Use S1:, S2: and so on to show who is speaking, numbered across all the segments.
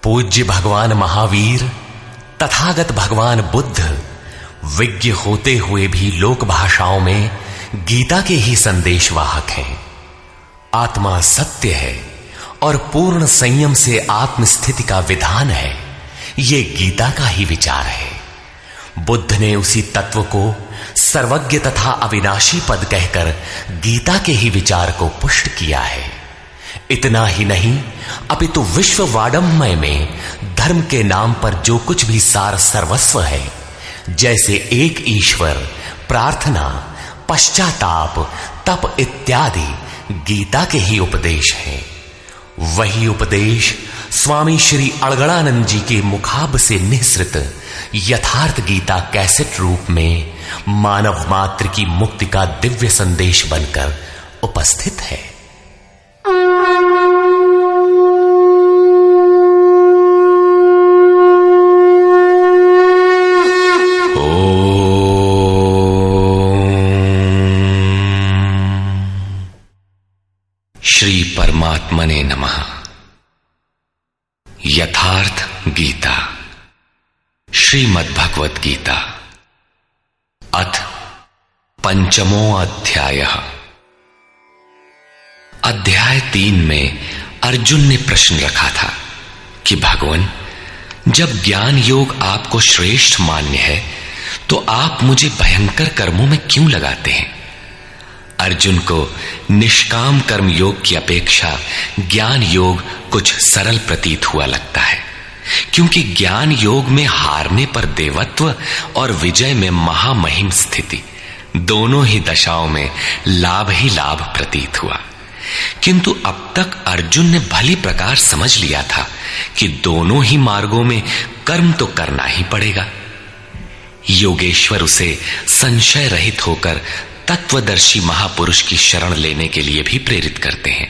S1: पूज्य भगवान महावीर तथागत भगवान बुद्ध विज्ञ होते हुए भी लोक भाषाओं में गीता के ही संदेशवाहक हैं। आत्मा सत्य है और पूर्ण संयम से आत्मस्थिति का विधान है, ये गीता का ही विचार है। बुद्ध ने उसी तत्व को सर्वज्ञ तथा अविनाशी पद कहकर गीता के ही विचार को पुष्ट किया है। इतना ही नहीं, अपितु विश्व वाडमय में धर्म के नाम पर जो कुछ भी सार सर्वस्व है, जैसे एक ईश्वर, प्रार्थना, पश्चाताप, तप इत्यादि गीता के ही उपदेश हैं। वही उपदेश स्वामी श्री अड़गड़ानंद जी के मुखाब से निःसृत यथार्थ गीता कैसेट रूप में मानव मात्र की मुक्ति का दिव्य संदेश बनकर उपस्थित है। श्री परमात्मने नमः। यथार्थ गीता, श्रीमद्भगवत गीता, अथ पंचमो अध्यायः। अध्याय 3 में अर्जुन ने प्रश्न रखा था कि भगवान, जब ज्ञान योग आपको श्रेष्ठ मान्य है तो आप मुझे भयंकर कर्मों में क्यों लगाते हैं? अर्जुन को निष्काम कर्म योग की अपेक्षा ज्ञान योग कुछ सरल प्रतीत हुआ लगता है, क्योंकि ज्ञान योग में हारने पर देवत्व और विजय में महामहिम स्थिति, दोनों ही दशाओं में लाभ ही लाभ प्रतीत हुआ। किंतु अब तक अर्जुन ने भली प्रकार समझ लिया था कि दोनों ही मार्गों में कर्म तो करना ही पड़ेगा। योगेश्वर उसे संशय रहित होकर तत्वदर्शी महापुरुष की शरण लेने के लिए भी प्रेरित करते हैं,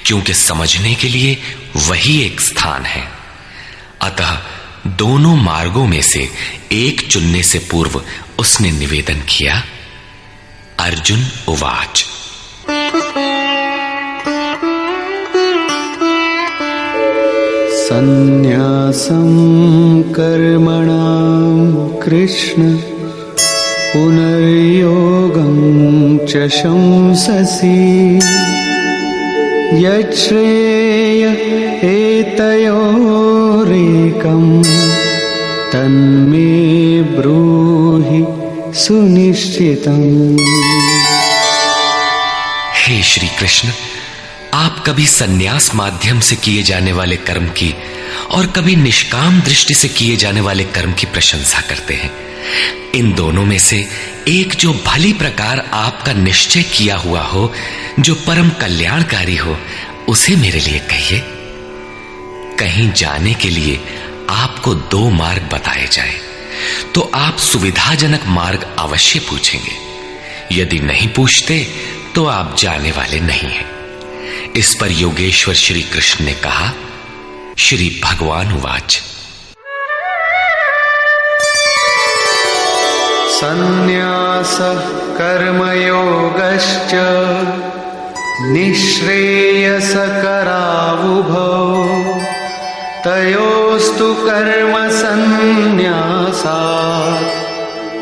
S1: क्योंकि समझने के लिए वही एक स्थान है। अतः दोनों मार्गों में से एक चुनने से पूर्व उसने निवेदन किया। अर्जुन उवाच।
S2: संन्यासं कर्मणां कृष्ण पुनर्योगं च शंससि यच्छ्रेय एतयोरेकं तन्मे ब्रूहि सुनिश्चितम्।
S1: हे श्री कृष्ण, आप कभी संन्यास माध्यम से किए जाने वाले कर्म की और कभी निष्काम दृष्टि से किए जाने वाले कर्म की प्रशंसा करते हैं। इन दोनों में से एक जो भली प्रकार आपका निश्चय किया हुआ हो, जो परम कल्याणकारी हो, उसे मेरे लिए कहिए। कहीं जाने के लिए आपको 2 मार्ग बताए जाए तो आप सुविधाजनक मार्ग अवश्य पूछेंगे। यदि नहीं पूछते तो आप जाने वाले नहीं हैं। इस पर योगेश्वर श्री कृष्ण ने कहा। श्री भगवान उवाच।
S2: संन्यासः कर्मयोगश्च निःश्रेयसकरावुभौ तयोस्तु कर्म संन्यासात्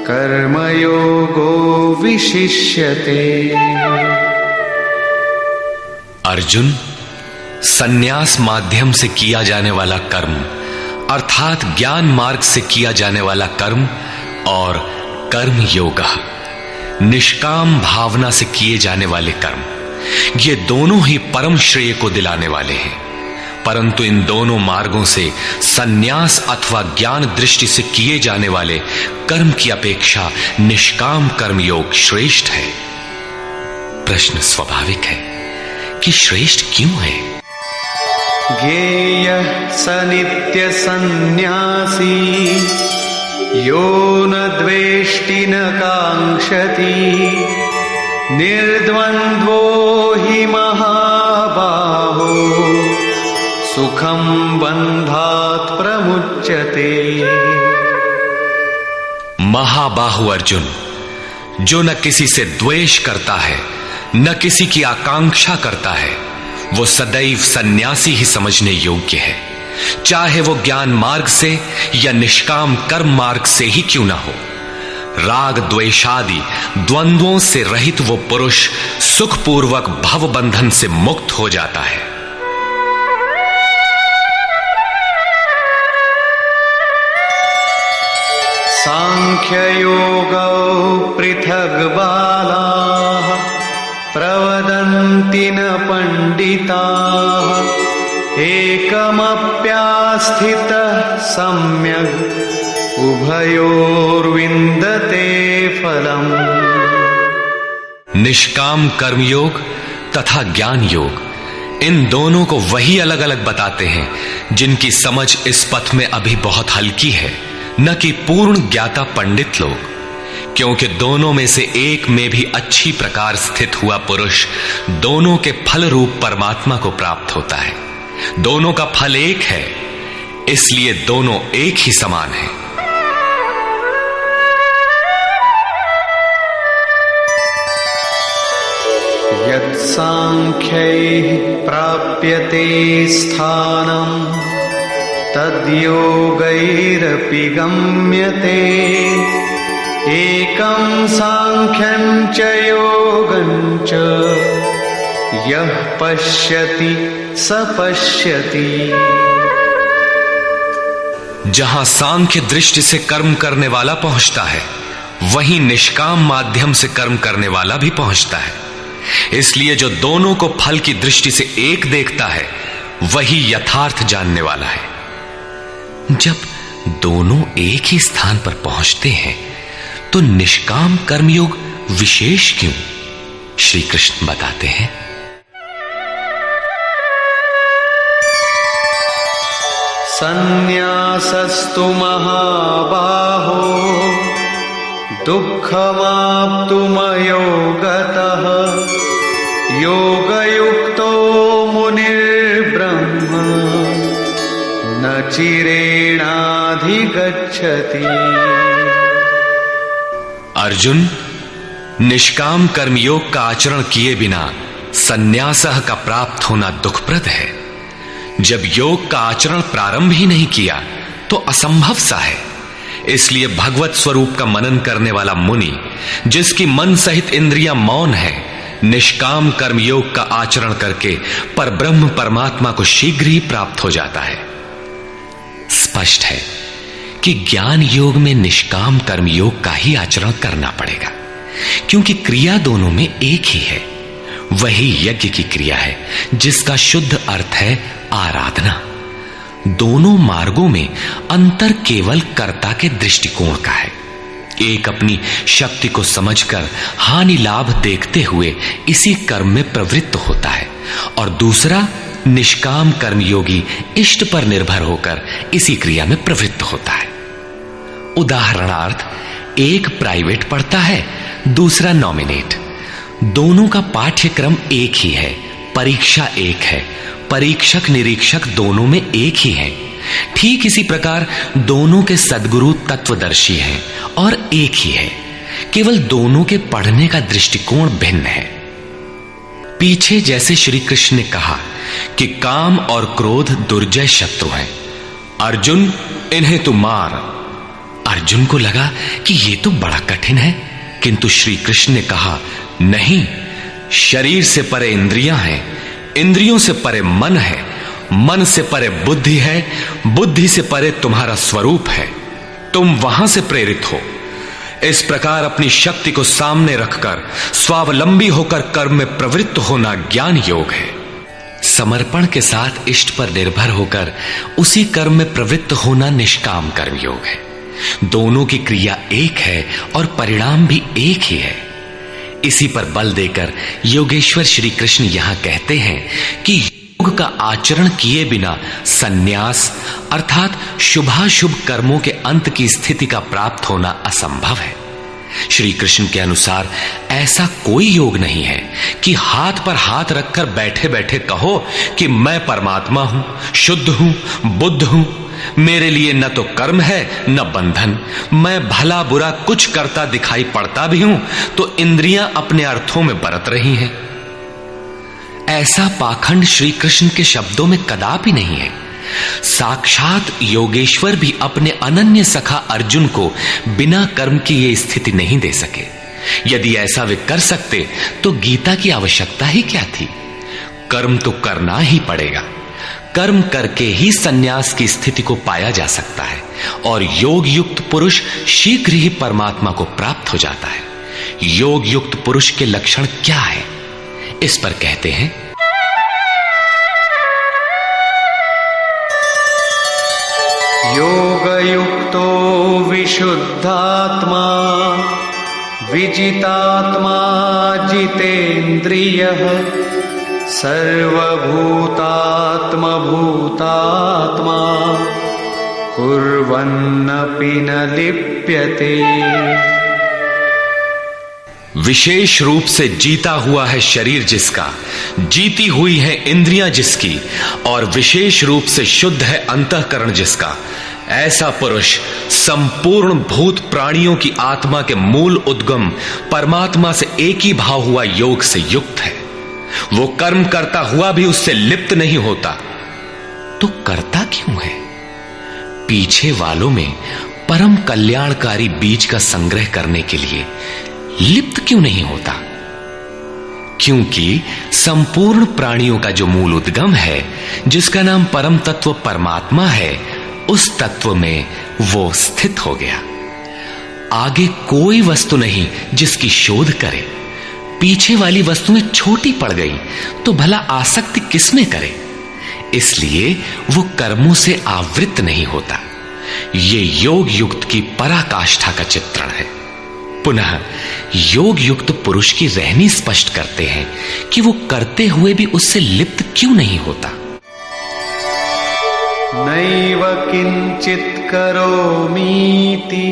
S2: कर्मयोगो विशिष्यते।
S1: अर्जुन, संन्यास माध्यम से किया जाने वाला कर्म अर्थात ज्ञान मार्ग से किया जाने वाला कर्म और कर्म योग, निष्काम भावना से किए जाने वाले कर्म, ये दोनों ही परम श्रेय को दिलाने वाले हैं। परंतु इन दोनों मार्गों से संन्यास अथवा ज्ञान दृष्टि से किए जाने वाले कर्म की अपेक्षा निष्काम कर्म योग श्रेष्ठ है। प्रश्न स्वाभाविक है कि श्रेष्ठ क्यों है?
S2: ज्ञेयः स नित्य सन्न्यासी यो न द्वेष्टि न कांक्षति निर्द्वन्द्वो हि महाबाहो सुखं बन्धात् प्रमुच्यते।
S1: महाबाहु अर्जुन, जो न किसी से द्वेष करता है न किसी की आकांक्षा करता है, वो सदैव सन्यासी ही समझने योग्य है, चाहे वो ज्ञान मार्ग से या निष्काम कर्म मार्ग से ही क्यों ना हो। राग द्वेषादि द्वंद्वों से रहित वो पुरुष सुखपूर्वक भव बंधन से मुक्त हो जाता है।
S2: सांख्ययोगौ पृथग् बालाः प्रवदन्ति न पंडिताः एकमप्यास्थितः सम्यग् उभयोर्विन्दते फलम्।
S1: निष्काम कर्मयोग तथा ज्ञान योग, इन दोनों को वही अलग अलग बताते हैं जिनकी समझ इस पथ में अभी बहुत हल्की है, न कि पूर्ण ज्ञाता पंडित लोग। क्योंकि दोनों में से एक में भी अच्छी प्रकार स्थित हुआ पुरुष दोनों के फल रूप परमात्मा को प्राप्त होता है। दोनों का फल एक है, इसलिए दोनों एक ही समान हैं।
S2: यत् सांख्यैः प्राप्यते स्थानम् तद्योगैरपि गम्यते एकं सांख्यं च योगं च यः पश्यति स पश्यति।
S1: जहां सांख्य दृष्टि से कर्म करने वाला पहुंचता है, वहीं निष्काम माध्यम से कर्म करने वाला भी पहुंचता है। इसलिए जो दोनों को फल की दृष्टि से एक देखता है, वही यथार्थ जानने वाला है। जब दोनों एक ही स्थान पर पहुंचते हैं, तो निष्काम कर्मयोग विशेष क्यों? श्री कृष्ण बताते हैं,
S2: संन्यासस्तु महाबाहो दुःखमाप्तुमयो गतः योगयुक्तो मुनिर्ब्रह्म न चिरेणाधिगच्छति।
S1: अर्जुन, निष्काम कर्मयोग का आचरण किए बिना संन्यासः का प्राप्त होना दुखप्रद है। जब योग का आचरण प्रारंभ ही नहीं किया तो असंभव सा है। इसलिए भगवत स्वरूप का मनन करने वाला मुनि, जिसकी मन सहित इंद्रियां मौन है, निष्काम कर्मयोग का आचरण करके परब्रह्म परमात्मा को शीघ्र ही प्राप्त हो जाता है। स्पष्ट है कि ज्ञान योग में निष्काम कर्मयोग का ही आचरण करना पड़ेगा, क्योंकि क्रिया दोनों में एक ही है। वही यज्ञ की क्रिया है, जिसका शुद्ध अर्थ है आराधना। दोनों मार्गों में अंतर केवल कर्ता के दृष्टिकोण का है। एक अपनी शक्ति को समझकर हानि लाभ देखते हुए इसी कर्म में प्रवृत्त होता है, और दूसरा निष्काम कर्मयोगी इष्ट पर निर्भर होकर इसी क्रिया में प्रवृत्त होता है। उदाहरणार्थ, एक प्राइवेट पढ़ता है, दूसरा नॉमिनेट। दोनों का पाठ्यक्रम एक ही है, परीक्षा एक है, परीक्षक निरीक्षक दोनों में एक ही है। ठीक इसी प्रकार दोनों के सद्गुरु तत्वदर्शी हैं और एक ही है, केवल दोनों के पढ़ने का दृष्टिकोण भिन्न है। पीछे जैसे श्री कृष्ण ने कहा कि काम और क्रोध दुर्जय शत्रु हैं, अर्जुन इन्हें तू मार। अर्जुन को लगा कि ये तो बड़ा कठिन है, किंतु श्री कृष्ण ने कहा, नहीं, शरीर से परे इंद्रियां हैं, इंद्रियों से परे मन है, मन से परे बुद्धि है, बुद्धि से परे तुम्हारा स्वरूप है। तुम वहां से प्रेरित हो। इस प्रकार अपनी शक्ति को सामने रखकर स्वावलंबी होकर कर्म में प्रवृत्त होना ज्ञान योग है। समर्पण के साथ इष्ट पर निर्भर होकर उसी कर्म में प्रवृत्त होना निष्काम कर्म योग है। दोनों की क्रिया एक है और परिणाम भी एक ही है। इसी पर बल देकर योगेश्वर श्री कृष्ण यहां कहते हैं कि योग का आचरण किए बिना संन्यास अर्थात शुभाशुभ कर्मों के अंत की स्थिति का प्राप्त होना असंभव है। श्री कृष्ण के अनुसार ऐसा कोई योग नहीं है कि हाथ पर हाथ रखकर बैठे बैठे कहो कि मैं परमात्मा हूं, शुद्ध हूं, बुद्ध हूं, मेरे लिए न तो कर्म है न बंधन, मैं भला बुरा कुछ करता दिखाई पड़ता भी हूं तो इंद्रियां अपने अर्थों में बरत रही हैं। ऐसा पाखंड श्री कृष्ण के शब्दों में कदापि नहीं है। साक्षात योगेश्वर भी अपने अनन्य सखा अर्जुन को बिना कर्म की ये स्थिति नहीं दे सके। यदि ऐसा वे कर सकते तो गीता की आवश्यकता ही क्या थी। कर्म तो करना ही पड़ेगा। कर्म करके ही संन्यास की स्थिति को पाया जा सकता है और योग युक्त पुरुष शीघ्र ही परमात्मा को प्राप्त हो जाता है। योग युक्त पुरुष के लक्षण क्या है, इस पर कहते हैं,
S2: योगयुक्तो विशुद्धात्मा विजितात्मा जितेन्द्रियः सर्वभूतात्मा भूतात्मा कुर्वन्नपि न लिप्यते।
S1: विशेष रूप से जीता हुआ है शरीर जिसका, जीती हुई है इंद्रियां जिसकी, और विशेष रूप से शुद्ध है अंतःकरण जिसका, ऐसा पुरुष संपूर्ण भूत प्राणियों की आत्मा के मूल उद्गम परमात्मा से एक ही भाव हुआ योग से युक्त है। वो कर्म करता हुआ भी उससे लिप्त नहीं होता। तो करता क्यों है? पीछे वालों में परम कल्याणकारी बीज का संग्रह करने के लिए लिप्त क्यों नहीं होता? क्योंकि संपूर्ण प्राणियों का जो मूल उद्गम है, जिसका नाम परम तत्व परमात्मा है, उस तत्व में वो स्थित हो गया। आगे कोई वस्तु नहीं जिसकी शोध करे। पीछे वाली वस्तुएं छोटी पड़ गई तो भला आसक्ति किसमें करे? इसलिए वो कर्मों से आवृत्त नहीं होता। ये योग युक्त की पराकाष्ठा का चित्रण है। पुनः योग युक्त पुरुष की रहनी स्पष्ट करते हैं कि वो करते हुए भी उससे लिप्त क्यों नहीं होता।
S2: नैव किंचित करोमीति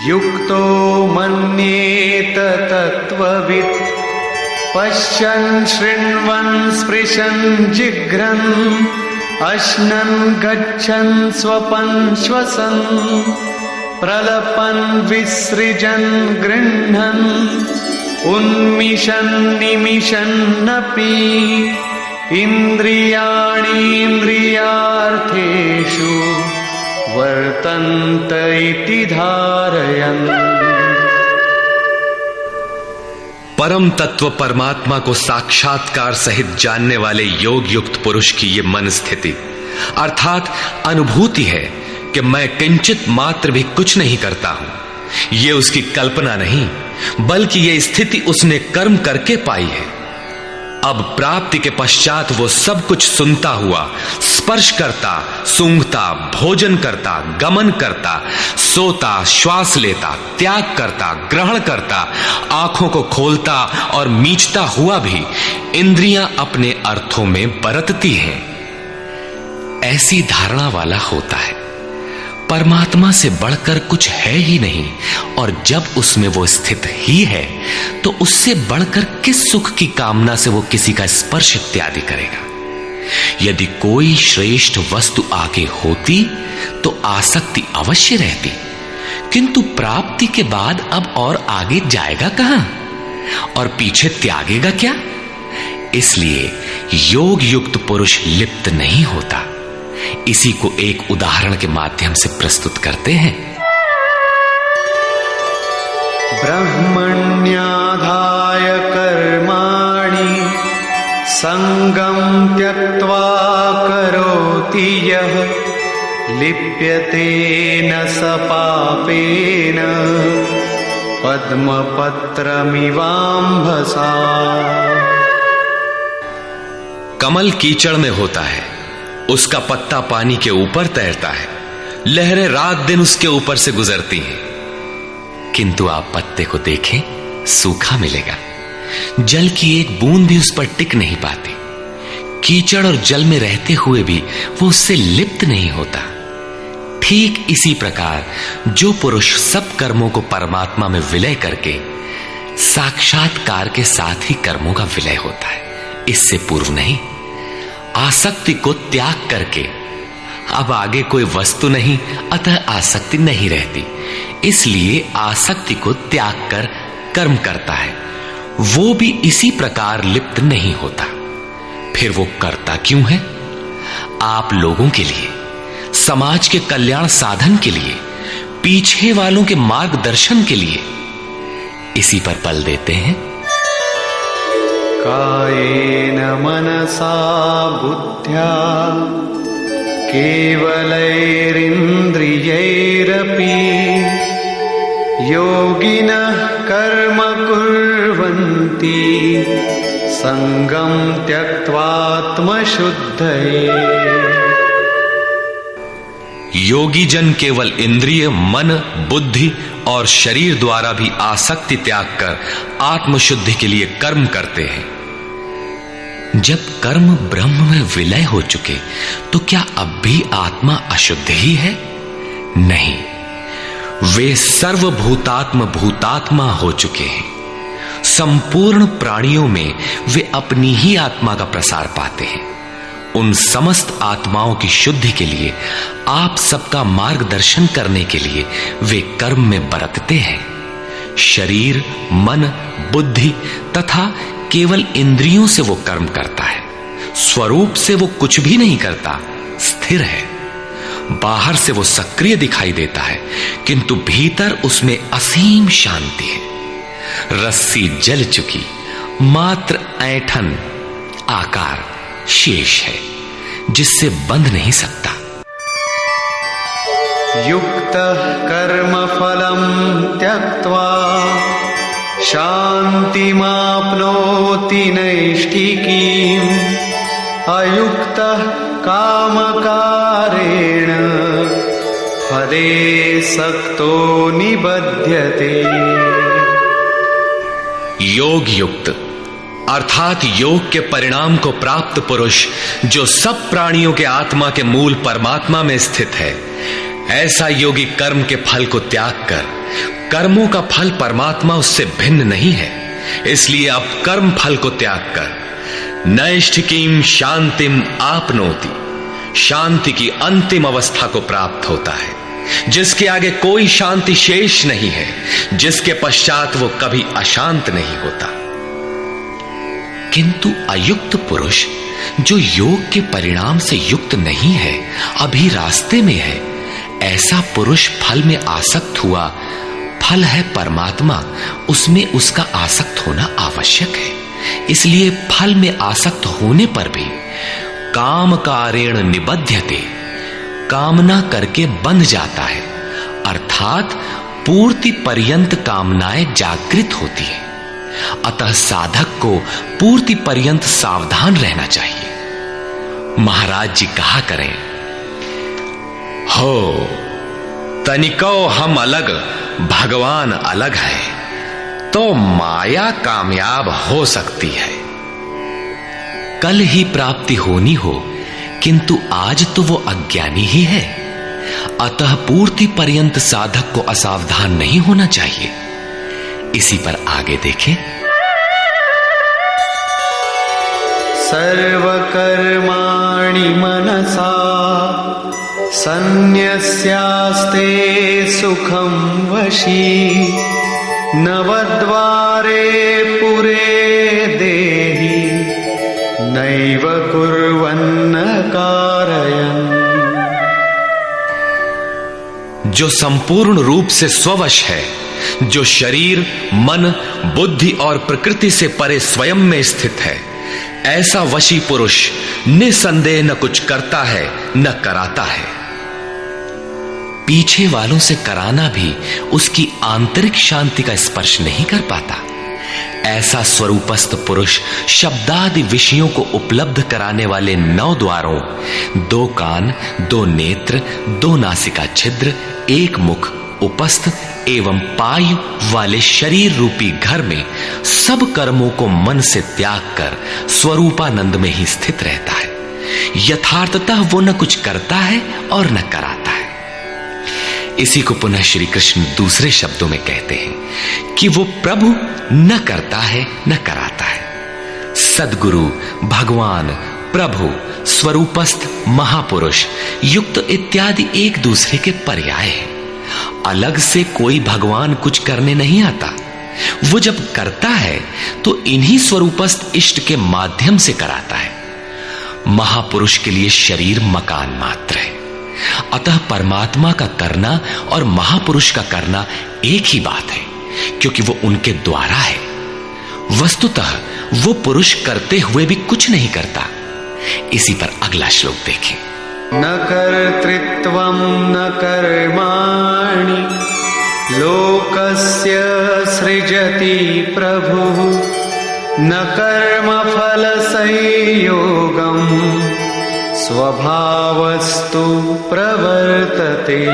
S2: युक्तो मन्येत तत्त्ववित् पश्यन् शृण्वन् स्पृशन् जिघ्रन् अश्नन् गच्छन् स्वपन् श्वसन् प्रलपन् विसृजन् गृह्णन् उन्मिषन् निमिषन्नपि इन्द्रियाणीन्द्रियार्थेषु वर्तन्त इति धारयन्।
S1: परम तत्व परमात्मा को साक्षात्कार सहित जानने वाले योग युक्त पुरुष की ये मन स्थिति अर्थात अनुभूति है कि मैं किंचित मात्र भी कुछ नहीं करता हूं। ये उसकी कल्पना नहीं, बल्कि ये स्थिति उसने कर्म करके पाई है। अब प्राप्ति के पश्चात वो सब कुछ सुनता हुआ, स्पर्श करता, सूंघता, भोजन करता, गमन करता, सोता, श्वास लेता, त्याग करता, ग्रहण करता, आंखों को खोलता और मीचता हुआ भी इंद्रियां अपने अर्थों में बरतती हैं। ऐसी धारणा वाला होता है परमात्मा से बढ़कर कुछ है ही नहीं, और जब उसमें वो स्थित ही है तो उससे बढ़कर किस सुख की कामना से वो किसी का स्पर्श इत्यादि करेगा। यदि कोई श्रेष्ठ वस्तु आगे होती तो आसक्ति अवश्य रहती, किंतु प्राप्ति के बाद अब और आगे जाएगा कहां और पीछे त्यागेगा क्या? इसलिए योग युक्त पुरुष लिप्त नहीं होता। इसी को एक उदाहरण के माध्यम से प्रस्तुत करते हैं।
S2: ब्रह्मण्याधाय कर्माणि संगं त्यक्त्वा करोति यः लिप्यते न स पापेन पद्मपत्रमिवाम्भसा।
S1: कमल कीचड़ में होता है, उसका पत्ता पानी के ऊपर तैरता है, लहरें रात दिन उसके ऊपर से गुजरती हैं, किंतु आप पत्ते को देखें सूखा मिलेगा। जल की एक बूंद भी उस पर टिक नहीं पाती। कीचड़ और जल में रहते हुए भी वो उससे लिप्त नहीं होता। ठीक इसी प्रकार जो पुरुष सब कर्मों को परमात्मा में विलय करके साक्षात्कार के साथ ही कर्मों का विलय होता है, इससे पूर्व नहीं। आसक्ति को त्याग करके अब आगे कोई वस्तु नहीं, अतः आसक्ति नहीं रहती, इसलिए आसक्ति को त्याग कर कर्म करता है। वो भी इसी प्रकार लिप्त नहीं होता। फिर वो करता क्यों है? आप लोगों के लिए, समाज के कल्याण साधन के लिए, पीछे वालों के मार्गदर्शन के लिए इसी पर बल देते हैं।
S2: कायेन मनसा बुद्ध्या केवलैरिन्द्रियैरपि योगिनः कर्म कुर्वन्ति संगम त्यक्त्वात्मशुद्धये।
S1: योगी जन केवल इंद्रिय, मन, बुद्धि और शरीर द्वारा भी आसक्ति त्याग कर आत्मशुद्धि के लिए कर्म करते हैं। जब कर्म ब्रह्म में विलय हो चुके तो क्या अब भी आत्मा अशुद्ध ही है? नहीं, वे सर्वभूतात्म भूतात्मा हो चुके हैं। संपूर्ण प्राणियों में वे अपनी ही आत्मा का प्रसार पाते हैं। उन समस्त आत्माओं की शुद्धि के लिए, आप सबका मार्गदर्शन करने के लिए वे कर्म में बरतते हैं। शरीर, मन, बुद्धि तथा केवल इंद्रियों से वो कर्म करता है। स्वरूप से वो कुछ भी नहीं करता, स्थिर है। बाहर से वो सक्रिय दिखाई देता है, किंतु भीतर उसमें असीम शांति है। रस्सी जल चुकी, मात्र ऐंठन आकार शेष है, जिससे बंध नहीं सकता।
S2: युक्तः कर्म फलं त्यक्त्वा शान्तिमाप्नोति नैष्ठिकीम् अयुक्तः कामकारेण फले सक्तो निबध्यते।
S1: योग युक्त अर्थात योग के परिणाम को प्राप्त पुरुष जो सब प्राणियों के आत्मा के मूल परमात्मा में स्थित है, ऐसा योगी कर्म के फल को त्याग कर, कर्मों का फल परमात्मा उससे भिन्न नहीं है, इसलिए अब कर्म फल को त्याग कर नैष्ठिकीम शांतिम आपनोति, शांति की अंतिम अवस्था को प्राप्त होता है, जिसके आगे कोई शांति शेष नहीं है, जिसके पश्चात वो कभी अशांत नहीं होता। किंतु अयुक्त पुरुष जो योग के परिणाम से युक्त नहीं है, अभी रास्ते में है, ऐसा पुरुष फल में आसक्त हुआ। फल है परमात्मा, उसमें उसका आसक्त होना आवश्यक है। इसलिए फल में आसक्त होने पर भी काम कारेण निबध्यते, कामना करके बंध जाता है, अर्थात पूर्ति पर्यंत कामनाएं जागृत होती है। अतः साधक को पूर्ति पर्यंत सावधान रहना चाहिए। महाराज जी कहा करें, हो तनिको हम अलग, भगवान अलग है, तो माया कामयाब हो सकती है। कल ही प्राप्ति होनी हो, किंतु आज तो वो अज्ञानी ही है। अतः पूर्ति पर्यंत साधक को असावधान नहीं होना चाहिए। इसी पर आगे देखें।
S2: सर्वकर्माणि मनसा सन्न्यस्यास्ते सुखं वशी नवद्वारे पुरे देहि नैव कुर्वन्न कारयन्।
S1: जो संपूर्ण रूप से स्ववश है, जो शरीर, मन, बुद्धि और प्रकृति से परे स्वयं में स्थित है, ऐसा वशी पुरुष निसंदेह न कुछ करता है न कराता है। पीछे वालों से कराना भी उसकी आंतरिक शांति का स्पर्श नहीं कर पाता। ऐसा स्वरूपस्थ पुरुष शब्दादि विषयों को उपलब्ध कराने वाले 9 द्वारों, 2 कान, 2 नेत्र, 2 नासिका छिद्र, 1 मुख, उपस्थ एवं पायु वाले शरीर रूपी घर में सब कर्मों को मन से त्याग कर स्वरूपानंद में ही स्थित रहता है। यथार्थतः वो न कुछ करता है और न कराता है। इसी को पुनः श्री कृष्ण दूसरे शब्दों में कहते हैं कि वो प्रभु न करता है न कराता है। सद्गुरु, भगवान, प्रभु, स्वरूपस्थ, महापुरुष, युक्त इत्यादि एक दूसरे के पर्याय हैं। अलग से कोई भगवान कुछ करने नहीं आता। वो जब करता है तो इन्हीं स्वरूपस्थ इष्ट के माध्यम से कराता है। महापुरुष के लिए शरीर मकान मात्र है। अतः परमात्मा का करना और महापुरुष का करना एक ही बात है, क्योंकि वो उनके द्वारा है। वस्तुतः वो पुरुष करते हुए भी कुछ नहीं करता। इसी पर अगला श्लोक देखें।
S2: न कर्तृत्वं न कर्माणि लोकस्य सृजति प्रभुः न कर्मफल संयोगं स्वभावस्तु प्रवर्तते।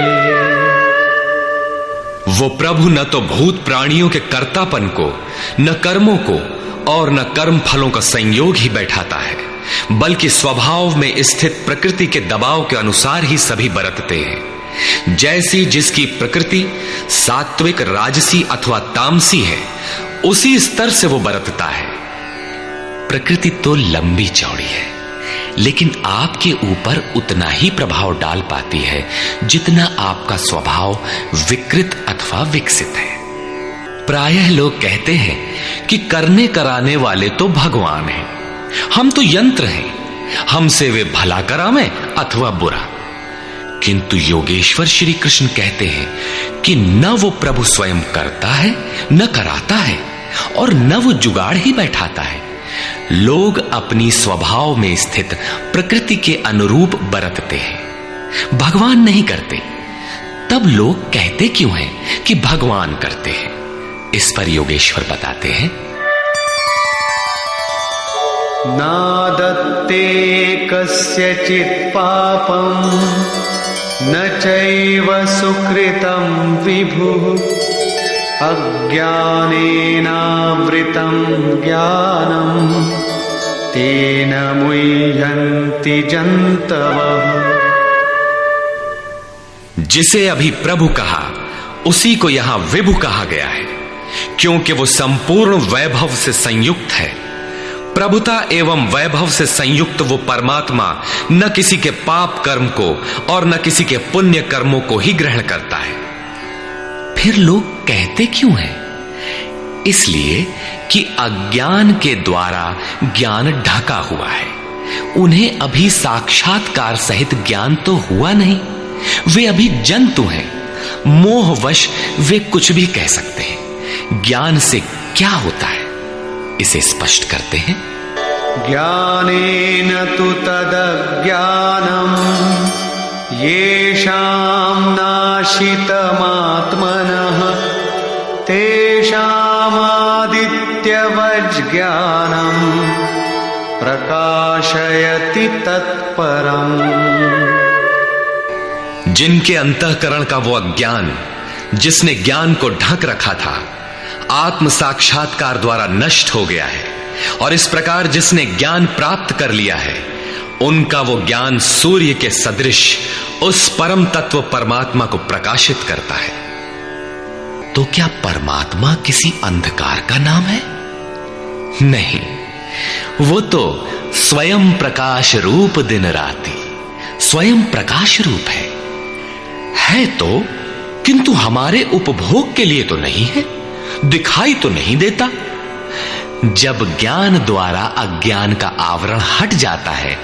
S1: वो प्रभु न तो भूत प्राणियों के कर्तापन को, न कर्मों को और न कर्म फलों का संयोग ही बैठाता है, बल्कि स्वभाव में स्थित प्रकृति के दबाव के अनुसार ही सभी बरतते हैं। जैसी जिसकी प्रकृति सात्विक, राजसी अथवा तामसी है, उसी स्तर से वो बरतता है। प्रकृति तो लंबी चौड़ी है, लेकिन आपके ऊपर उतना ही प्रभाव डाल पाती है जितना आपका स्वभाव विकृत अथवा विकसित है। प्रायः लोग कहते हैं कि करने कराने वाले तो भगवान हैं, हम तो यंत्र हैं, हमसे वे भला करावें अथवा बुरा। किंतु योगेश्वर श्री कृष्ण कहते हैं कि न वो प्रभु स्वयं करता है, न कराता है, और न वो जुगाड़ ही बैठाता है। लोग अपनी स्वभाव में स्थित प्रकृति के अनुरूप बरतते हैं, भगवान नहीं करते। तब लोग कहते क्यों हैं कि भगवान करते हैं? इस पर योगेश्वर बताते हैं,
S2: नादत्ते कस्यचित् पापं न चैव सुकृतं विभुः अज्ञानेनावृतं ज्ञानं तेन मुह्यन्ति जन्तवः।
S1: जिसे अभी प्रभु कहा उसी को यहां विभु कहा गया है, क्योंकि वो संपूर्ण वैभव से संयुक्त है। प्रभुता एवं वैभव से संयुक्त वो परमात्मा न किसी के पाप कर्म को और न किसी के पुण्य कर्मों को ही ग्रहण करता है। फिर लोग कहते क्यों हैं? इसलिए कि अज्ञान के द्वारा ज्ञान ढका हुआ है। उन्हें अभी साक्षात्कार सहित ज्ञान तो हुआ नहीं, वे अभी जंतु हैं। मोहवश वे कुछ भी कह सकते हैं। ज्ञान से क्या होता है, इसे स्पष्ट करते हैं।
S2: ज्ञानेन तु तदज्ञानम् येषां नाशितमात्मनः तेषामादित्यवज्ज्ञानं प्रकाशयति तत्परम्।
S1: जिनके अंतःकरण का वो अज्ञान, जिसने ज्ञान को ढक रखा था, आत्म साक्षात्कार द्वारा नष्ट हो गया है, और इस प्रकार जिसने ज्ञान प्राप्त कर लिया है, उनका वो ज्ञान सूर्य के सदृश उस परम तत्व परमात्मा को प्रकाशित करता है। तो क्या परमात्मा किसी अंधकार का नाम है? नहीं, वो तो स्वयं प्रकाश रूप दिन राति, स्वयं प्रकाश रूप है तो, किंतु हमारे उपभोग के लिए तो नहीं है, दिखाई तो नहीं देता। जब ज्ञान द्वारा अज्ञान का आवरण हट जाता है,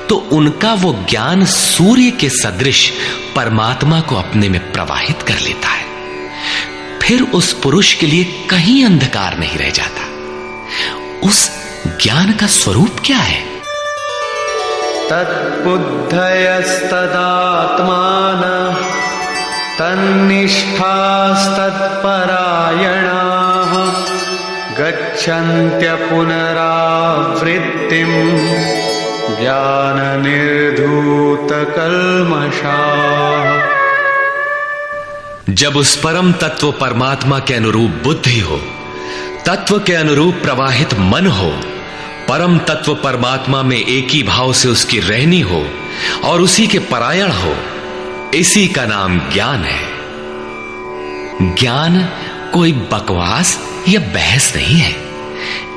S1: तो उनका वो ज्ञान सूर्य के सदृश परमात्मा को अपने में प्रवाहित कर लेता है। फिर उस पुरुष के लिए कहीं अंधकार नहीं रह जाता। उस ज्ञान का स्वरूप क्या है?
S2: तद्बुद्धयस्तदात्मानः तन्निष्ठास्तत्परायणाः गच्छन्त्य पुनरावृत्तिं ज्ञाननिर्धूतकल्मषाः।
S1: जब उस परम तत्व परमात्मा के अनुरूप बुद्धि हो, तत्व के अनुरूप प्रवाहित मन हो, परम तत्व परमात्मा में एक ही भाव से उसकी रहनी हो और उसी के परायण हो, इसी का नाम ज्ञान है। ज्ञान कोई बकवास या बहस नहीं है।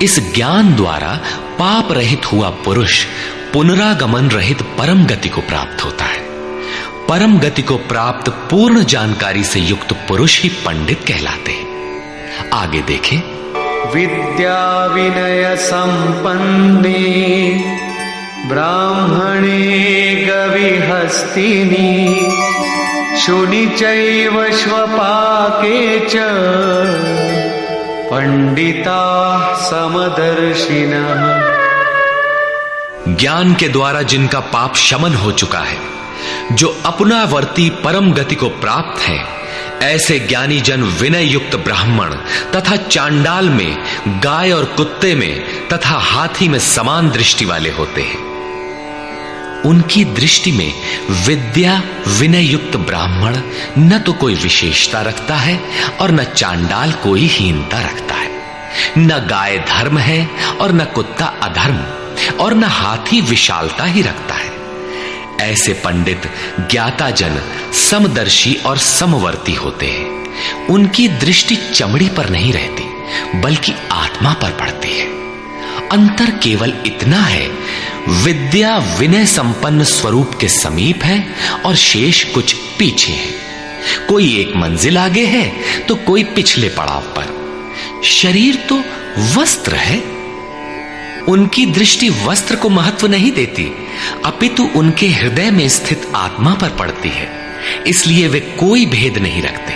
S1: इस ज्ञान द्वारा पाप रहित हुआ पुरुष पुनरागमन रहित परम गति को प्राप्त होता है। परम गति को प्राप्त पूर्ण जानकारी से युक्त पुरुष ही पंडित कहलाते हैं। आगे देखें।
S2: विद्या विनय संपन्ने ब्राह्मणे गविहस्तिनि शुनि चैव श्वपाके च पंडिताः समदर्शिनः।
S1: ज्ञान के द्वारा जिनका पाप शमन हो चुका है, जो अपनावर्ती परम गति को प्राप्त है, ऐसे ज्ञानी जन विनय युक्त ब्राह्मण तथा चांडाल में, गाय और कुत्ते में तथा हाथी में समान दृष्टि वाले होते हैं। उनकी दृष्टि में विद्या विनय युक्त ब्राह्मण न तो कोई विशेषता रखता है और न चांडाल कोई हीनता रखता है। न गाय धर्म है और न कुत्ता अधर्म, और न हाथी विशालता ही रखता है। ऐसे पंडित ज्ञाता जन समदर्शी और समवर्ती होते हैं। उनकी दृष्टि चमड़ी पर नहीं रहती बल्कि आत्मा पर पड़ती है। अंतर केवल इतना है, विद्या विनय संपन्न स्वरूप के समीप है और शेष कुछ पीछे है। कोई एक मंजिल आगे है तो कोई पिछले पड़ाव पर। शरीर तो वस्त्र है। उनकी दृष्टि वस्त्र को महत्व नहीं देती, अपितु उनके हृदय में स्थित आत्मा पर पड़ती है। इसलिए वे कोई भेद नहीं रखते।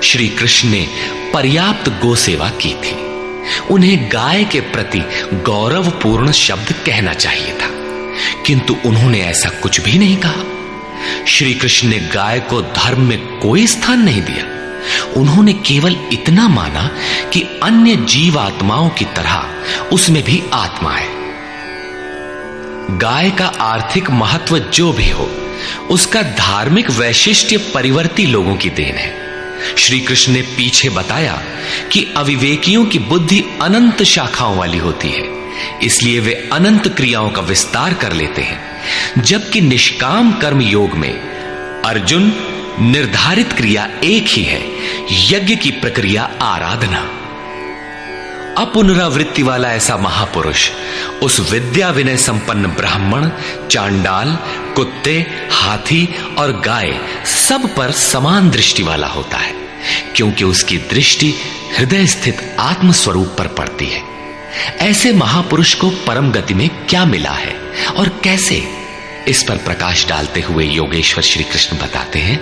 S1: श्री कृष्ण ने पर्याप्त गो सेवा की थी। उन्हें गाय के प्रति गौरवपूर्ण शब्द कहना चाहिए था, किंतु उन्होंने ऐसा कुछ भी नहीं कहा। श्री कृष्ण ने गाय को धर्म में कोई स्थान नहीं दिया। उन्होंने केवल इतना माना कि अन्य जीव आत्माओं की तरह उसमें भी आत्मा है। गाय का आर्थिक महत्व जो भी हो, उसका धार्मिक वैशिष्ट्य परिवर्ती लोगों की देन है। श्री कृष्ण ने पीछे बताया कि अविवेकियों की बुद्धि अनंत शाखाओं वाली होती है, इसलिए वे अनंत क्रियाओं का विस्तार कर लेते हैं। जबकि निष्काम कर्म योग में अर्जुन निर्धारित क्रिया एक ही है, यज्ञ की प्रक्रिया आराधना। अपुनरावृत्ति वाला ऐसा महापुरुष उस विद्या विनय संपन्न ब्राह्मण, चांडाल, कुत्ते, हाथी और गाय सब पर समान दृष्टि वाला होता है, क्योंकि उसकी दृष्टि हृदय स्थित आत्म स्वरूप पर पड़ती है। ऐसे महापुरुष को परम गति में क्या मिला है और कैसे, इस पर प्रकाश डालते हुए योगेश्वर श्री कृष्ण बताते हैं।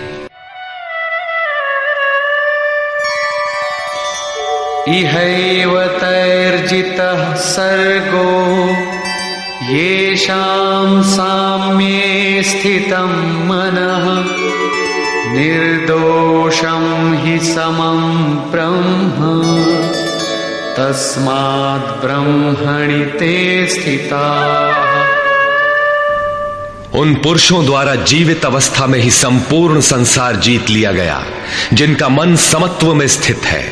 S2: इहैव तैर्जितः सर्गो येषां साम्ये स्थितं मनः निर्दोषं हि समं ब्रह्म तस्माद् ब्रह्मणि ते स्थिताः।
S1: उन पुरुषों द्वारा जीवित अवस्था में ही संपूर्ण संसार जीत लिया गया, जिनका मन समत्व में स्थित है।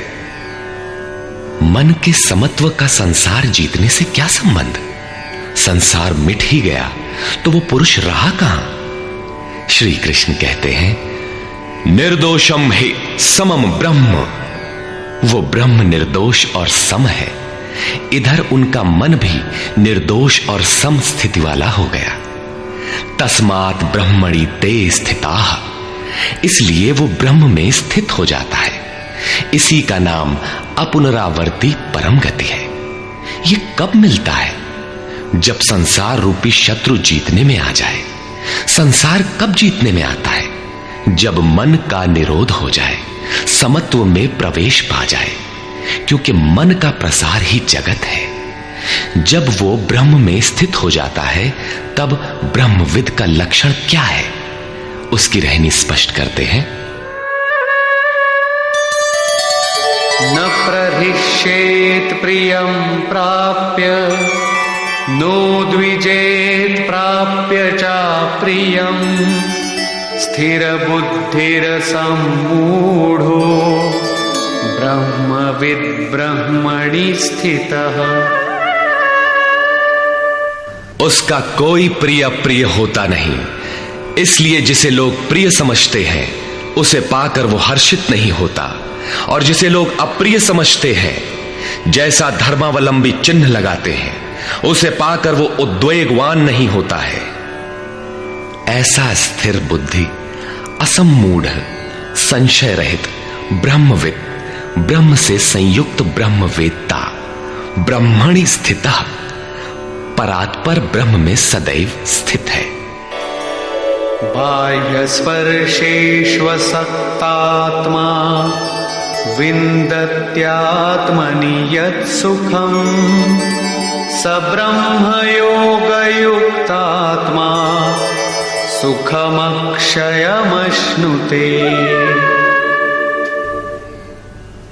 S1: मन के समत्व का संसार जीतने से क्या संबंध? संसार मिट ही गया तो वो पुरुष रहा कहां? श्री कृष्ण कहते हैं, निर्दोषम हि समम ब्रह्म। वो ब्रह्म निर्दोष और सम है। इधर उनका मन भी निर्दोष और सम स्थिति वाला हो गया। तस्मात् ब्रह्मणि ते स्थिताः, इसलिए वो ब्रह्म में स्थित हो जाता है। इसी का नाम अपुनरावर्ती परम गति है। ये कब मिलता है? जब संसार रूपी शत्रु जीतने में आ जाए। संसार कब जीतने में आता है? जब मन का निरोध हो जाए, समत्व में प्रवेश पा जाए, क्योंकि मन का प्रसार ही जगत है। जब वो ब्रह्म में स्थित हो जाता है, तब ब्रह्मविद का लक्षण क्या है, उसकी रहनी स्पष्ट करते हैं।
S2: न प्रहिष्येत् प्रियं प्राप्य नो द्विजेत् प्राप्य च प्रियं स्थिरबुद्धिरसम्मूढो ब्रह्मविद् ब्रह्मणि स्थितः।
S1: उसका कोई प्रिय अप्रिय होता नहीं, इसलिए जिसे लोग प्रिय समझते हैं उसे पाकर वो हर्षित नहीं होता, और जिसे लोग अप्रिय समझते हैं, जैसा धर्मावलंबी चिन्ह लगाते हैं, उसे पाकर वो उद्वेगवान नहीं होता है। ऐसा स्थिर बुद्धि, असम्मूढ़, संशय रहित ब्रह्मविद, ब्रह्म से संयुक्त ब्रह्मवेत्ता, ब्रह्मणि स्थितः, परात्पर ब्रह्म में सदैव स्थित है।
S2: बाह्य स्पर्शेष्वसक्तात्मा विन्दत्यात्मनि यत् सुखम् स ब्रह्मयोगयुक्तात्मा सुखमक्षयमश्नुते।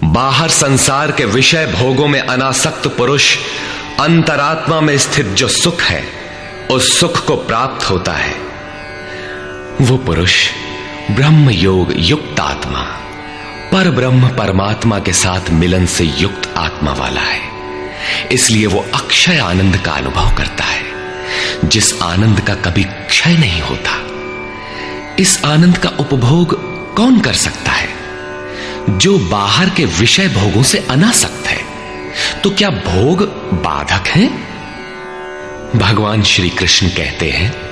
S1: बाहर संसार के विषय भोगों में अनासक्त पुरुष अंतरात्मा में स्थित जो सुख है उस सुख को प्राप्त होता है। वो पुरुष ब्रह्म योग युक्त आत्मा, पर ब्रह्म परमात्मा के साथ मिलन से युक्त आत्मा वाला है। इसलिए वो अक्षय आनंद का अनुभव करता है, जिस आनंद का कभी क्षय नहीं होता। इस आनंद का उपभोग कौन कर सकता है? जो बाहर के विषय भोगों से अनासक्त है। तो क्या भोग बाधक हैं? भगवान श्री कृष्ण कहते हैं,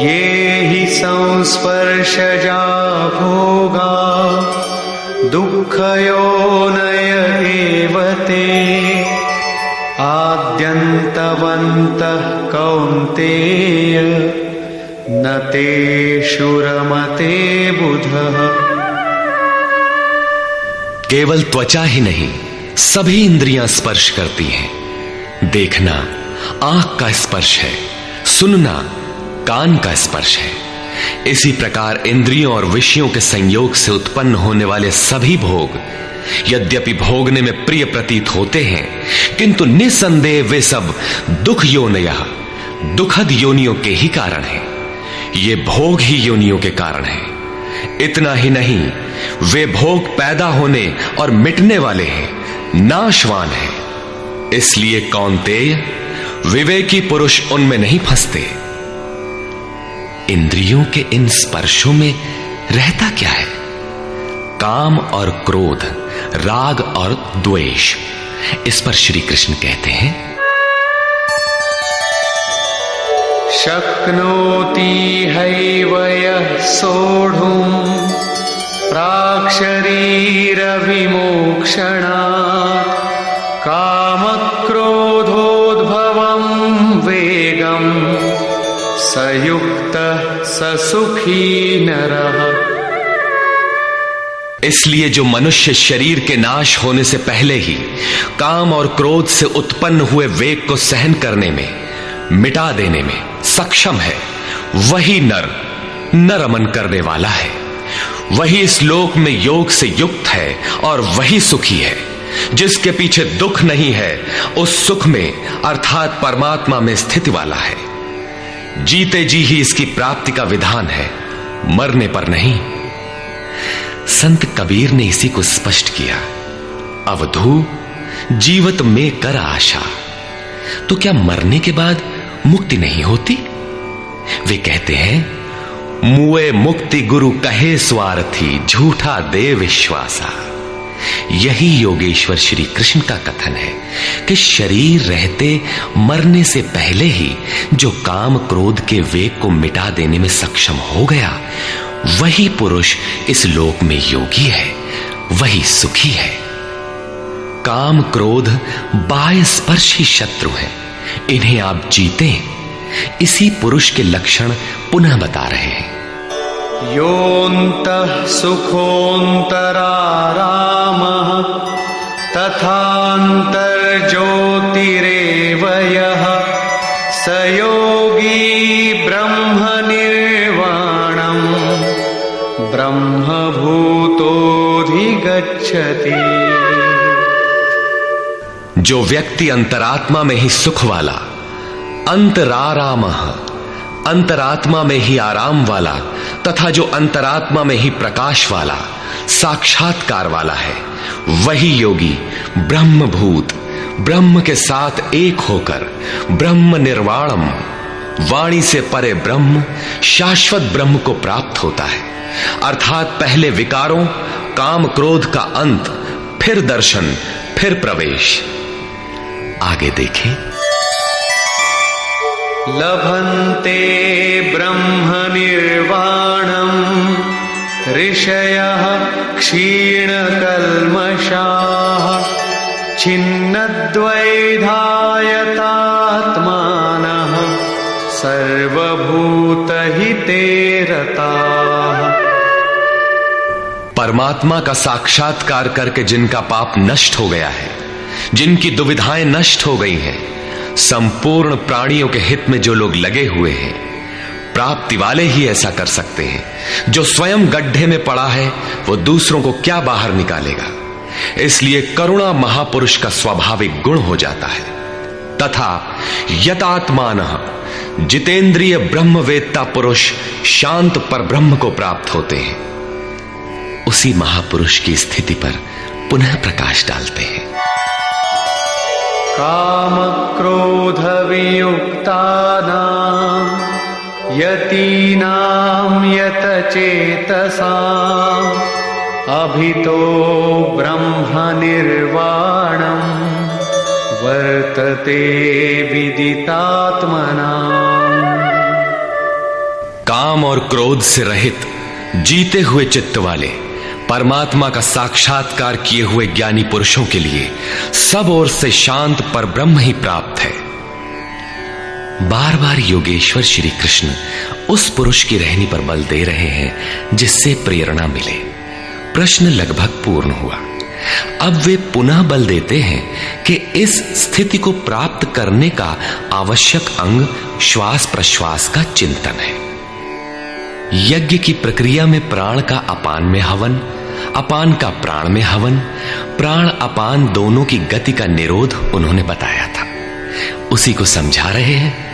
S2: ये हि संस्पर्शजा भोगा दुःखयोनय एव ते आद्यन्तवन्तः कौन्तेय न तेषु रमते बुधः।
S1: केवल त्वचा ही नहीं, सभी इंद्रियां स्पर्श करती हैं। देखना आंख का स्पर्श है, सुनना कान का स्पर्श है। इसी प्रकार इंद्रियों और विषयों के संयोग से उत्पन्न होने वाले सभी भोग यद्यपि भोगने में प्रिय प्रतीत होते हैं, किंतु निसंदेह वे सब दुख योनयः, दुखद योनियों के ही कारण हैं। ये भोग ही योनियों के कारण हैं। इतना ही नहीं, वे भोग पैदा होने और मिटने वाले हैं, नाशवान हैं। इसलिए कौन्तेय, विवेकी पुरुष उनमें नहीं फंसते। इंद्रियों के इन स्पर्शों में रहता क्या है? काम और क्रोध, राग और द्वेष। इस पर श्री कृष्ण कहते हैं,
S2: शक्नोति हैव यः सोढुम् प्राक्शरीरविमोक्षणात् कामक्रोधोद्भवम् वेगम् स युक्तः स सुखी नरः।
S1: इसलिए जो मनुष्य शरीर के नाश होने से पहले ही काम और क्रोध से उत्पन्न हुए वेग को सहन करने में, मिटा देने में सक्षम है, वही नर रमन करने वाला है। वही इस लोक में योग से युक्त है और वही सुखी है। जिसके पीछे दुख नहीं है, उस सुख में अर्थात परमात्मा में स्थिति वाला है। जीते जी ही इसकी प्राप्ति का विधान है, मरने पर नहीं। संत कबीर ने इसी को स्पष्ट किया, अवधू जीवत में कर आशा। तो क्या मरने के बाद मुक्ति नहीं होती? वे कहते हैं, मुए मुक्ति गुरु कहे स्वार्थी, झूठा दे विश्वासा। यही योगेश्वर श्री कृष्ण का कथन है कि शरीर रहते मरने से पहले ही जो काम क्रोध के वेग को मिटा देने में सक्षम हो गया, वही पुरुष इस लोक में योगी है, वही सुखी है। काम क्रोध बाह्य स्पर्श ही शत्रु है, इन्हें आप जीते। इसी पुरुष के लक्षण पुनः बता रहे हैं,
S2: योऽन्तः सुखोऽन्तरारामः तथान्तर्ज्योतिरेव यः स योगी ब्रह्मनिर्वाणम् ब्रह्मभूतोऽधिगच्छति।
S1: जो व्यक्ति अंतरात्मा में ही सुख वाला, अंतरारामः, अंतरात्मा में ही आराम वाला, तथा जो अंतरात्मा में ही प्रकाश वाला, साक्षात्कार वाला है, वही योगी ब्रह्मभूत, ब्रह्म के साथ एक होकर ब्रह्म निर्वाणम, वाणी से परे ब्रह्म, शाश्वत ब्रह्म को प्राप्त होता है। अर्थात पहले विकारों, काम क्रोध का अंत, फिर दर्शन, फिर प्रवेश। आगे देखें,
S2: लभन्ते ब्रह्म निर्वाणम् ऋषयः क्षीणकल्मषाः छिन्नद्वैधायतात्मानः सर्वभूतहिते रताः।
S1: परमात्मा का साक्षात्कार करके जिनका पाप नष्ट हो गया है, जिनकी दुविधाएं नष्ट हो गई हैं, संपूर्ण प्राणियों के हित में जो लोग लगे हुए हैं, प्राप्ति वाले ही ऐसा कर सकते हैं। जो स्वयं गड्ढे में पड़ा है वो दूसरों को क्या बाहर निकालेगा। इसलिए करुणा महापुरुष का स्वाभाविक गुण हो जाता है। तथा यतात्मानः, जितेंद्रिय ब्रह्मवेत्ता पुरुष शांत पर ब्रह्म को प्राप्त होते हैं, उसी महापुरुष की स्थिति पर पुनः प्रकाश डालते हैं।
S2: काम क्रोध वियुक्तानां यतीनां यतचेतसाम् अभितो ब्रह्म निर्वाणं वर्तते विदितात्मनाम्।
S1: काम और क्रोध से रहित जीते हुए चित्त वाले परमात्मा का साक्षात्कार किए हुए ज्ञानी पुरुषों के लिए सब ओर से शांत पर ब्रह्म ही प्राप्त है। बार बार योगेश्वर श्री कृष्ण उस पुरुष की रहनी पर बल दे रहे हैं जिससे प्रेरणा मिले। प्रश्न लगभग पूर्ण हुआ। अब वे पुनः बल देते हैं कि इस स्थिति को प्राप्त करने का आवश्यक अंग श्वास प्रश्वास का चिंतन है। यज्ञ की प्रक्रिया में प्राण का अपान में हवन, अपान का प्राण में हवन, प्राण अपान दोनों की गति का निरोध उन्होंने बताया था, उसी को समझा रहे हैं।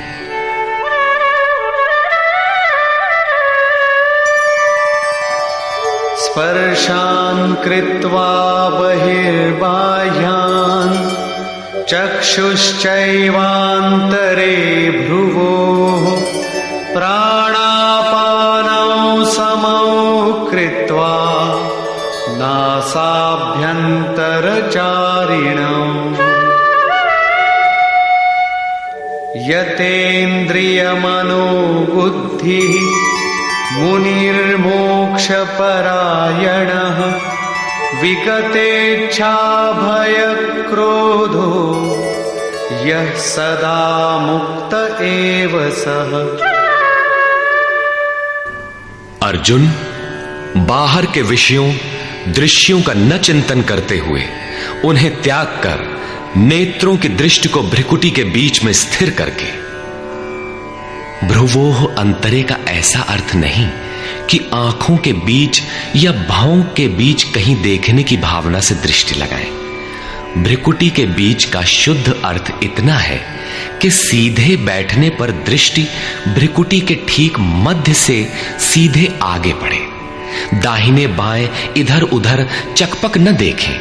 S2: स्पर्शान् कृत्वा बहिर्बाह्यान् चक्षुश्चैवान्तरे भ्रुवोः प्राणापानौ समौ कृत्वा नासाभ्यन्तरचारिणौ यतेन्द्रियमनोबुद्धिः मुनिर्मोक्षपरायणः विगतेच्छाभयक्रोधो यः सदा मुक्त एव सः।
S1: अर्जुन, बाहर के विषयों दृश्यों का न चिंतन करते हुए उन्हें त्याग कर नेत्रों की दृष्टि को भ्रिकुटी के बीच में स्थिर करके, भ्रुवोह अंतरे का ऐसा अर्थ नहीं कि आंखों के बीच या भावों के बीच कहीं देखने की भावना से दृष्टि लगाएं। भ्रिकुटी के बीच का शुद्ध अर्थ इतना है कि सीधे बैठने पर दृष्टि भ्रिकुटी के ठीक मध्य से सीधे आगे बढ़े। दाहिने बाएं इधर उधर चकपक न देखें।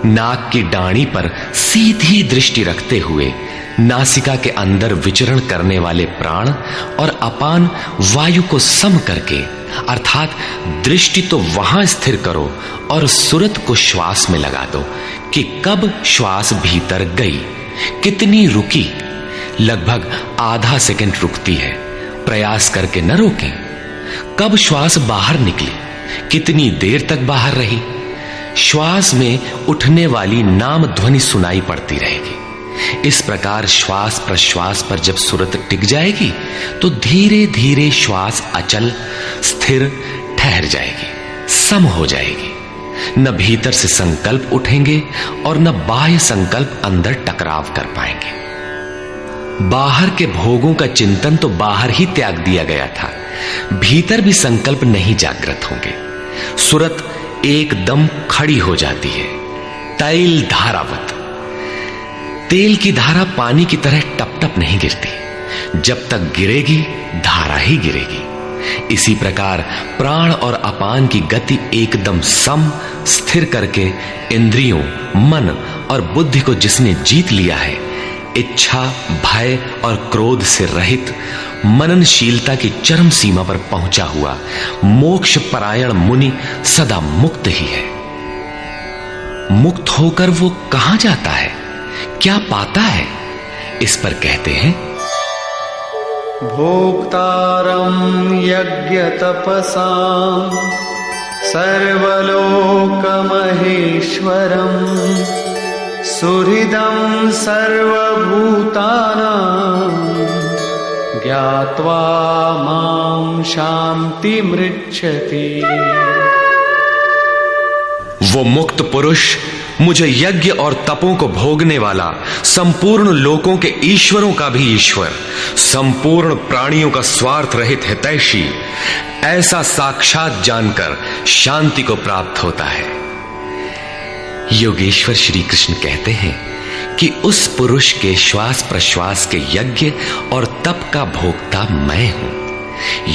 S1: नाक की डाणी पर सीधी दृष्टि रखते हुए नासिका के अंदर विचरण करने वाले प्राण और अपान वायु को सम करके, अर्थात दृष्टि तो वहां स्थिर करो और सुरत को श्वास में लगा दो कि कब श्वास भीतर गई, कितनी रुकी। लगभग आधा सेकंड रुकती है, प्रयास करके न रोकें। कब श्वास बाहर निकली, कितनी देर तक बाहर रही। श्वास में उठने वाली नाम ध्वनि सुनाई पड़ती रहेगी। इस प्रकार श्वास प्रश्वास पर जब सुरत टिक जाएगी तो धीरे धीरे श्वास अचल स्थिर ठहर जाएगी, सम हो जाएगी। न भीतर से संकल्प उठेंगे और न बाह्य संकल्प अंदर टकराव कर पाएंगे। बाहर के भोगों का चिंतन तो बाहर ही त्याग दिया गया था, भीतर भी संकल्प नहीं जागृत होंगे। सुरत एकदम खड़ी हो जाती है, तैल धारावत। तेल की धारा पानी की तरह टप टप नहीं गिरती, जब तक गिरेगी धारा ही गिरेगी। इसी प्रकार प्राण और अपान की गति एकदम सम स्थिर करके इंद्रियों, मन और बुद्धि को जिसने जीत लिया है, इच्छा, भय और क्रोध से रहित, मननशीलता की चरम सीमा पर पहुंचा हुआ मोक्ष परायण मुनि सदा मुक्त ही है। मुक्त होकर वो कहां जाता है, क्या पाता है, इस पर कहते हैं
S2: भोक्तारं यज्ञ तपसां सर्वलोकमहेश्वरं सुहृदं सर्वभूतानां ज्ञात्वा मां शान्तिमृच्छति।
S1: वो मुक्त पुरुष मुझे यज्ञ और तपों को भोगने वाला, संपूर्ण लोकों के ईश्वरों का भी ईश्वर, संपूर्ण प्राणियों का स्वार्थ रहित हितैषी, ऐसा साक्षात जानकर शांति को प्राप्त होता है। योगेश्वर श्री कृष्ण कहते हैं कि उस पुरुष के श्वास प्रश्वास के यज्ञ और तप का भोक्ता मैं हूं।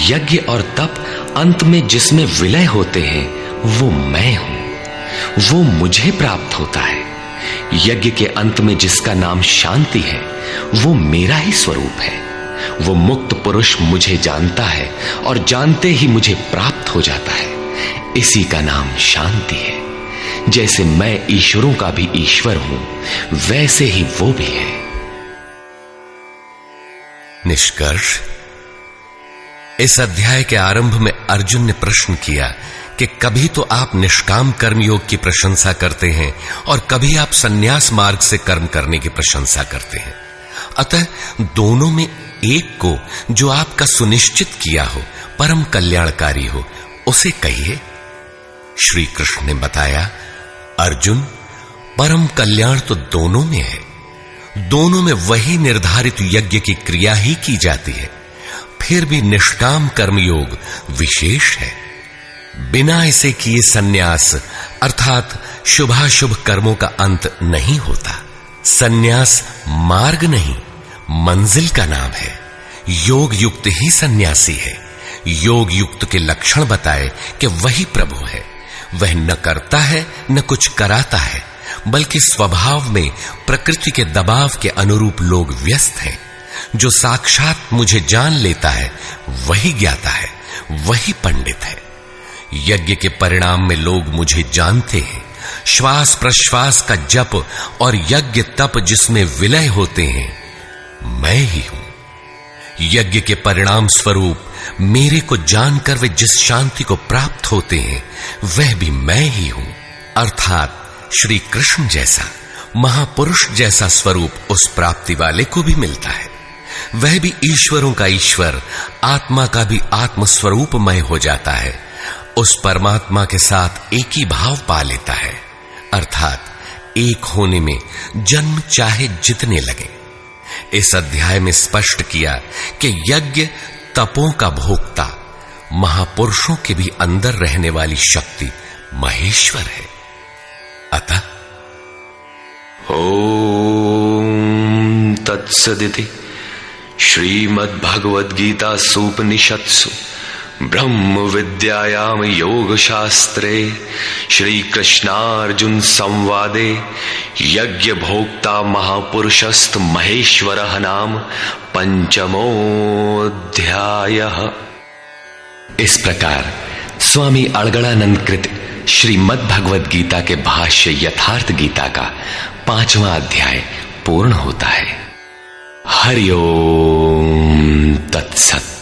S1: यज्ञ और तप अंत में जिसमें विलय होते हैं वो मैं हूं, वो मुझे प्राप्त होता है। यज्ञ के अंत में जिसका नाम शांति है वो मेरा ही स्वरूप है। वो मुक्त पुरुष मुझे जानता है और जानते ही मुझे प्राप्त हो जाता है। इसी का नाम शांति है। जैसे मैं ईश्वरों का भी ईश्वर हूं, वैसे ही वो भी है।
S3: निष्कर्ष, इस अध्याय के आरंभ में अर्जुन ने प्रश्न किया कि कभी तो आप निष्काम कर्मयोग की प्रशंसा करते हैं और कभी आप संन्यास मार्ग से कर्म करने की प्रशंसा करते हैं। अतः दोनों में एक को जो आपका सुनिश्चित किया हो, परम कल्याणकारी हो, उसे कहिए। श्री कृष्ण ने बताया, अर्जुन, परम कल्याण तो दोनों में है। दोनों में वही निर्धारित यज्ञ की क्रिया ही की जाती है। फिर भी निष्काम कर्मयोग विशेष है। बिना इसे किए संन्यास अर्थात शुभाशुभ कर्मों का अंत नहीं होता। संन्यास मार्ग नहीं, मंजिल का नाम है। योग युक्त ही सन्यासी है। योग युक्त के लक्षण बताए कि वही प्रभु है। वह न करता है न कुछ कराता है, बल्कि स्वभाव में प्रकृति के दबाव के अनुरूप लोग व्यस्त हैं। जो साक्षात मुझे जान लेता है वही ज्ञाता है, वही पंडित है। यज्ञ के परिणाम में लोग मुझे जानते हैं। श्वास प्रश्वास का जप और यज्ञ तप जिसमें विलय होते हैं, मैं ही हूं। यज्ञ के परिणाम स्वरूप मेरे को जानकर वे जिस शांति को प्राप्त होते हैं, वह भी मैं ही हूं। अर्थात श्री कृष्ण जैसा महापुरुष जैसा स्वरूप उस प्राप्ति वाले को भी मिलता है। वह भी ईश्वरों का ईश्वर, आत्मा का भी आत्मस्वरूपमय हो जाता है। उस परमात्मा के साथ एक ही भाव पा लेता है। अर्थात एक होने में जन्म चाहे जितने लगे। इस अध्याय में स्पष्ट किया कि यज्ञ तपों का भोक्ता, महापुरुषों के भी अंदर रहने वाली शक्ति महेश्वर है। अतः
S1: ओम तत्सदिति श्रीमद्भगवद्गीतासु उपनिषत्सु ब्रह्म विद्यायाम योग शास्त्रे श्री कृष्णार्जुन संवादे यज्ञ भोक्ता महापुरुषस्त महेश्वरः नाम पंचमोऽध्यायः। इस प्रकार स्वामी अड़गड़ानंद कृत श्रीमद् भगवद गीता के भाष्य यथार्थ गीता का 5वां अध्याय पूर्ण होता है। हरि ओम तत्सत।